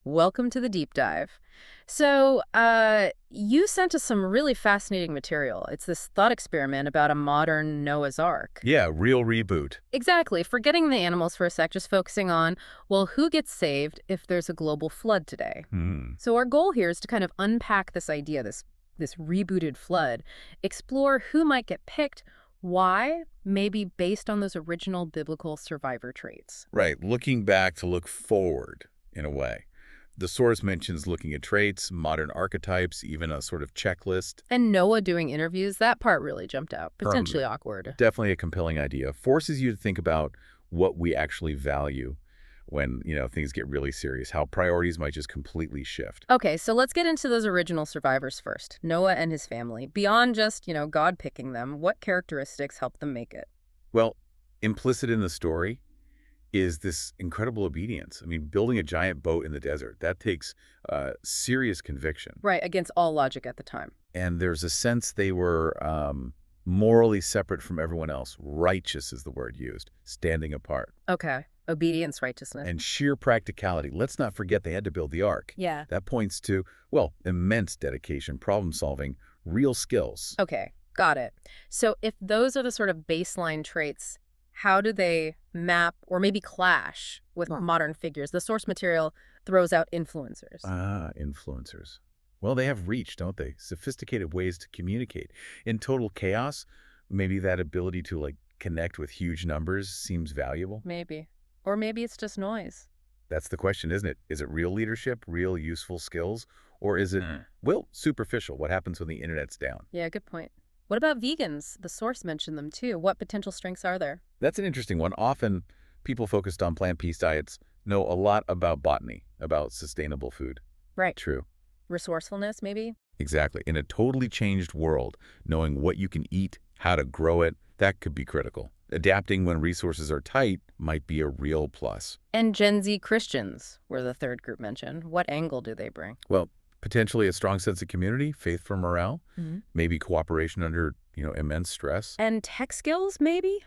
Welcome to the deep dive. You sent us some really fascinating material. It's this thought experiment about a modern Noah's Ark. Yeah, real reboot. Exactly. Forgetting the animals for a sec, just focusing on, well, who gets saved if there's a global flood today? Hmm. So our goal here is to kind of unpack this idea, this rebooted flood, explore who might get picked, why, maybe based on those original biblical survivor traits. Right, looking back to look forward, in a way. The source mentions looking at traits, modern archetypes, even a sort of checklist. And Noah doing interviews, that part really jumped out. Um, Potentially awkward. Definitely a compelling idea. Forces you to think about what we actually value when, things get really serious, how priorities might just completely shift. Okay, so let's get into those original survivors first. Noah and his family. Beyond just, God picking them, what characteristics helped them make it? Well, implicit in the story is this incredible obedience. I mean, building a giant boat in the desert, that takes serious conviction. Right, against all logic at the time. And there's a sense they were morally separate from everyone else. Righteous is the word used, standing apart. Okay, obedience, righteousness. And sheer practicality. Let's not forget they had to build the ark. Yeah. That points to, well, immense dedication, problem solving, real skills. Okay, got it. So if those are the sort of baseline traits, how do they map or maybe clash with modern figures? The source material throws out influencers. Influencers. Well, they have reach, don't they? Sophisticated ways to communicate. In total chaos, maybe that ability to, connect with huge numbers seems valuable. Maybe. Or maybe it's just noise. That's the question, isn't it? Is it real leadership, real useful skills, or is it, well, superficial? What happens when the internet's down? Yeah, good point. What about vegans? The source mentioned them too. What potential strengths are there? That's an interesting one. Often, people focused on plant-based diets know a lot about botany, about sustainable food. Right. True. Resourcefulness, maybe? Exactly. In a totally changed world, knowing what you can eat, how to grow it, that could be critical. Adapting when resources are tight might be a real plus. And Gen Z Christians were the third group mentioned. What angle do they bring? Well, potentially a strong sense of community, faith for morale, Mm-hmm. maybe cooperation under, immense stress. And tech skills, maybe?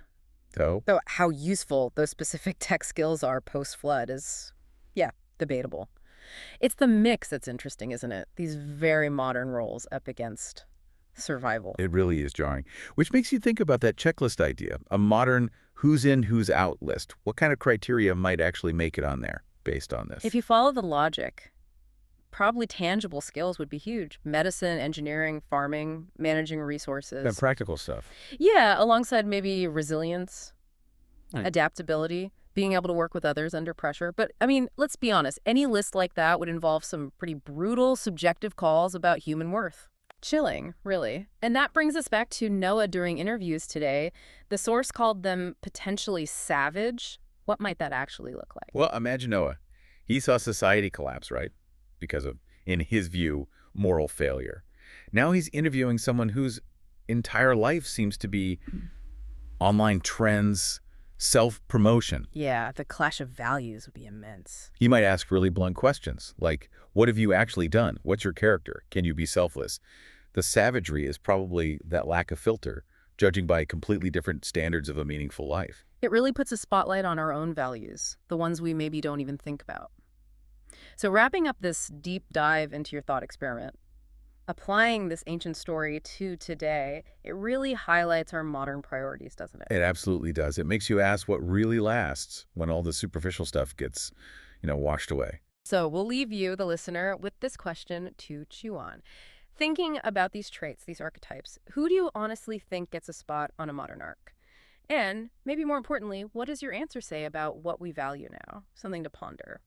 So, Though how useful those specific tech skills are post-flood is, yeah, debatable. It's the mix that's interesting, isn't it? These very modern roles up against survival. it really is jarring. Which makes you think about that checklist idea, a modern who's in, who's out list. What kind of criteria might actually make it on there based on this? If you follow the logic, probably tangible skills would be huge. Medicine, engineering, farming, managing resources. practical stuff. Yeah, alongside maybe resilience, Right. adaptability, being able to work with others under pressure. But, I mean, let's be honest, any list like that would involve some pretty brutal, subjective calls about human worth. Chilling, really. And that brings us back to Noah during interviews today. The source called them potentially savage. What might that actually look like? Well, imagine Noah. He saw society collapse, right? Because of, in his view, moral failure. Now he's interviewing someone whose entire life seems to be online trends, self-promotion. Yeah, the clash of values would be immense. He might ask really blunt questions, like, what have you actually done? What's your character? Can you be selfless? The savagery is probably that lack of filter, judging by completely different standards of a meaningful life. It really puts a spotlight on our own values, the ones we maybe don't even think about. So wrapping up this deep dive into your thought experiment, applying this ancient story to today, it really highlights our modern priorities, doesn't it? It absolutely does. It makes you ask what really lasts when all the superficial stuff gets, washed away. So we'll leave you, the listener, with this question to chew on. Thinking about these traits, these archetypes, who do you honestly think gets a spot on a modern arc? And maybe more importantly, what does your answer say about what we value now? Something to ponder.